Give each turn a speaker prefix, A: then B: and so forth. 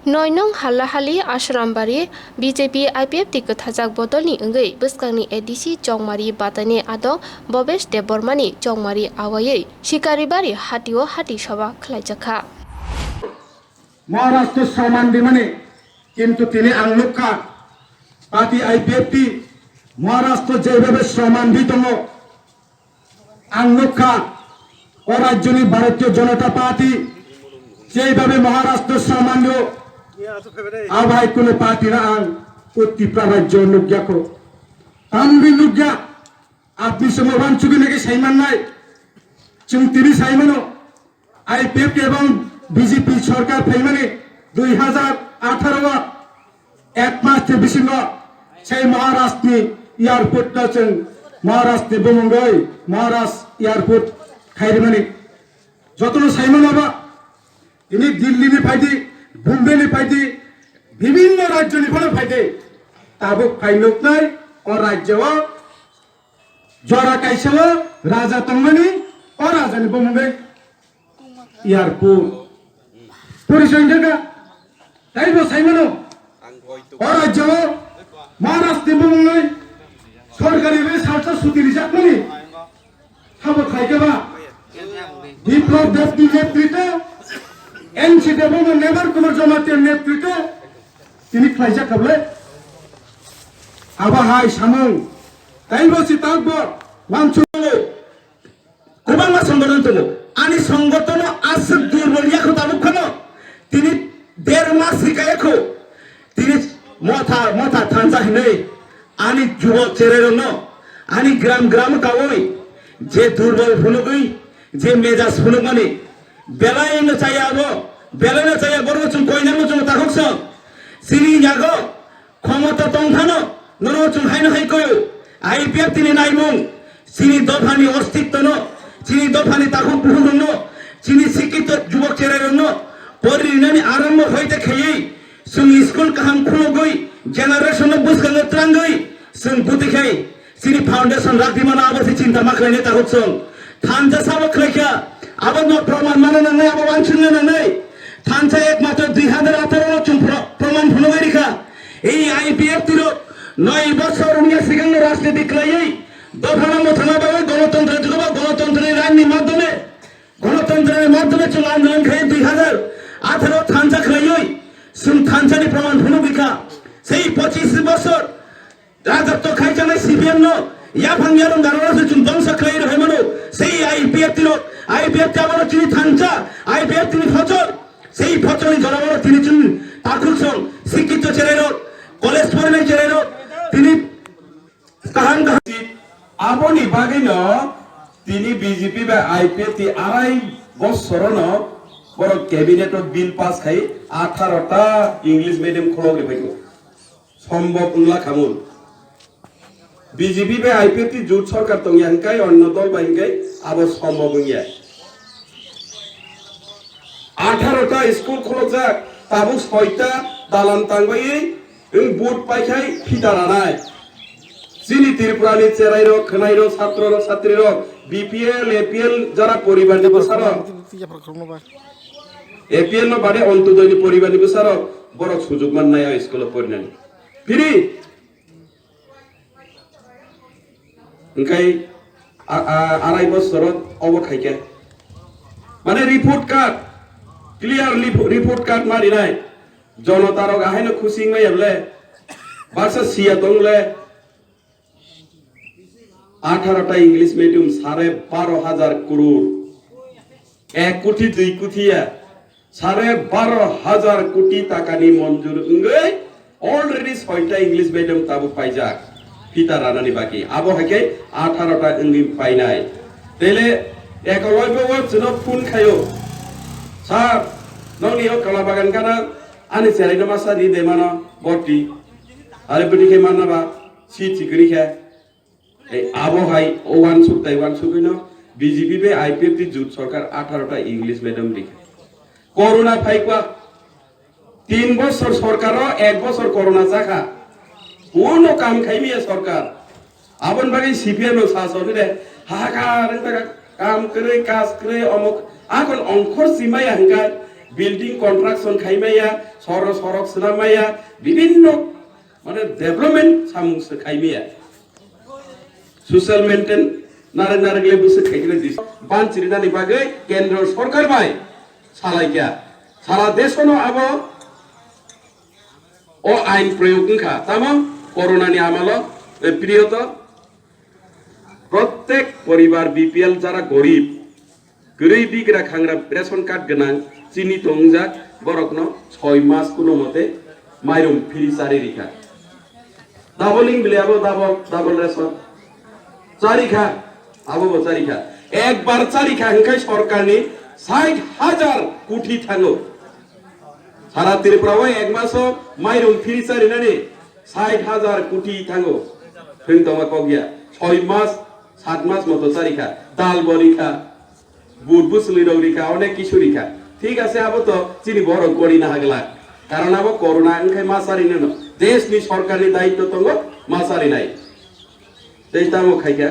A: Noinong halahali ashram-bari BJP IPF ti kathajak bodolni ongoi bwskangni ADC Chongmari Batani ado Bobesh Debormani Chongmari awayei Shikaribari hatio hati sabha khlaijakha
B: Maharashtra সম্মান দিমানে কিন্তু তিনি আংলুকা party IPFT Maharashtra যেভাবে সম্মান দিতম আংলুকা ও রাজ্যনি ভারতীয় জনতা party যেভাবে মহারাষ্ট্র সম্মান দিও আবাই কোন পার্টি না আং উত্তি প্রাবাজ্য নুগ্যাকো তামবি নুগ্যা আপনি সমবান চুকি নাকি সাইমান নাই চিং তিনি সাইমানো আইপিএফটি এবং বিজেপি সরকার ফেলমানে 2018 এক মাস বিশিঙ্গ সেই মহারাষ্ট্র এয়ারপোর্ট আছেন মহারাষ্ট্র বমঙ্গই মহারাষ্ট্র এয়ারপোর্ট খাইরমানে যতন সাইমন বাবা তিনি দিল্লি ফাইদি বোম্বে ফাইদি বিভিন্ন রাজ্য নিফলে ফাইদে তাবুক ফাইনক নাই ও রাজ্য জরা কাইসেও রাজা তংমানি ও রাজানি বমঙ্গই এয়ারপোর্ট পরিচয় দেখা তাইব সাইমানো অরাজ্য মহারাষ্ট্র বমঙ্গই সরকারি স্বার্থ সুতির জাতমানি খাবো খাইকেবা বিপ্লব দেবটির নেতৃত্বে এনসিপি এবং নেবার কুমার জমাতের নেতৃত্বে তিনি খাইজা খাবলে আবাহাই সামং তাইব সিতাকব মানছুলে কুবাংলা সংগঠন তো আনি সংগঠন আস দুর্বলিয়া খতাবুক খানো তিনি 1.5 মাস শিকায়খো তিনি মথা থানসা হিনে আনি যুবক চেরেরন আনি গ্রাম কাওই যে দুর্বল ফুনুগই যে মেজাজ ফুনুগ মানে বেলাইনো চাইয়াবো বেলাইনো চাইয়া বড়চুন কইনামো চুন তাহকছ সিনি জাগো ক্ষমতা তংখানো নরচুন হাইনো হাইকয় আইপিএফ তিনি নাইমুং সিনি দফানি অস্তিত্ব ন চিনি দফানি তাহুক বুহুন চিনি শিক্ষিত যুবক চেরেরন পরিণানি আরম্ভ হইতে খেয়েই সুং স্কুল কাহাম খুলগই জেনারেশন বুসকাঙ্গ ত্রাঙ্গই সুং বুতি খাই সিনি ফাউন্ডেশন রাখদিমানা আবসি চিন্তা মাখলাইনে তাহুক সং থানজা সাবক লেখা আবন প্রমাণ মানে না নাই আবন আনছুন না নাই থানজা একমাত্র 2018 চুম প্রমাণ ভুলগই রেখা এই আইপিএফ তিরো 9 বছর উনিয়া সিগাঙ্গ রাজনীতি ক্লাইই দফানা মথানা বাবা গণতন্ত্রের যুগ বা গণতন্ত্রের রাজনীতির মাধ্যমে চুল আন্দোলন খাই 2018 থানজা খাইই সুন থানজানি প্রমাণ ভুলবিকা সেই 25 বছর রাজত্ব খাইজানাই সিপিএম ন ইয়াফাংয়ারং গারোরাসে চুন বংশ খাই রহে মানো সেই আইপিএফ আবার চিনি থানজা আইপিএফ তিনি ফচল সেই ফচলি জনবল তিনি চুন তাকুলসং শিক্ষিত চেরেরো কলেজ পড়াই চেরেরো তিনি কাহান
C: আপনি বাগিন তিনি বিজেপি বা আইপিএফ তি 2.5 বছর বড় ক্যাবিনেট বিল পাস খাই 18টা ইংলিশ মিডিয়াম খোলগে পাইতো সম্ভব উল্লা খামুল বিজেপি বা আইপিএফ তি জোট সরকার তংয়ানকাই অন্য দল বাইনকাই আব সম্ভব হইয়া 18টা স্কুল খোলজাক তাবু 6টা দালান তাংবাই বুট পাইখাই ফিতারা নাই চিনি ত্রিপুরানি চেরাইর খনাইর ছাত্র ছাত্রীর বিপিএল এপিএল যারা পরিবার নিবসার এপিএল বাদে অন্তদয় পরিবার নিবসার বড় সুযোগ মান নাই স্কুল পড়নানি ফিরি ওখাই 2.5 বছর অবখাইকে মানে report card clear report card মারি নাই জনতার গাহাইনো খুশি মাই এবলে বাসা সিয়া দংলে 18টা ইংলিশ মিডিয়াম 12,500 করোড় 1 কোটি 2 কোটিয়া 12,500 কোটি টাকা নি মঞ্জুর উঙ্গই অলরেডি 6টা ইংলিশ মিডিয়াম তাবু পাইজাক ফিতা রানানি বাকি আবো হাকে 18টা ইংলি পাই নাই তেলে একলয়ব ওয়াচন ফোন খায়ো স্যার ননিও কলা বাগান কানা আনি সেরাইনো মাসা দি দেমানো বটি আরে বটিকে মানাবা সি চিকরি খা এই আবহাই ওয়ান সুকইনো বিজেপি বে আইপিএফ তি জোট সরকার 18টা ইংলিশ মিডিয়াম লিখে করোনা ফাইকwa 3 বছর সরকার 1 বছর করোনা জাখা কোনো কাম খাইমিয়া সরকার আবন বাকি সিপিএম শাসন রে হাহাকার কাম করে কাজ করে অমুক এখন অঙ্কর সীমায় হাঙ্গায় বিল্ডিং কন্ট্রাকশন খাইমাইয়া সড়ক সড়ক সুনামাইয়া বিভিন্ন মানে ডেভেলপমেন্ট সামুংসে খাইমাইয়া সোশ্যাল মেইনটেইন নারে নারে লেবুসে খাইলে দিস বানচিরিনানি বাগै কেন্দ্র সরকার বাই সালাইকা সারা দেশনো আবো ও আইন প্রয়োগ খা তামা করোনানি আমালো প্রিয়ত প্রত্যেক পরিবার বিপিএল যারা গরিব বিগ্রা খাংরা রেশন কার্ড গোনাं চিনি তংজাক বরকনো 6 মাস কোনো মতে মাইরম ফ্রি সারি রিখা ডাবলিং বিলিয়াবো ডাবল রেশন চারিখা আবো চারিখা একবার চারিখা হংখাই সরকারনি 60,000 কোটি থাঙ্গো সারা ত্রিপুরাও এক মাস মাইরম ফ্রি সারি নানি 60,000 কোটি থাঙ্গো ফিন তোমা কগিয়া 6 মাস 7 মাস মতো চারিখা ডাল বরিখা বুট বুসলি রৌরিখা অনেক কিছু রিখা ঠিক আছে আবো তো চিনি বড় করি না হাগলা কারণ আবো করোনা এনখাই মাসারি নেন দেশনি সরকারি দায়িত্ব তঙ্গ মাসারি নাই দেশ তামো খাইকা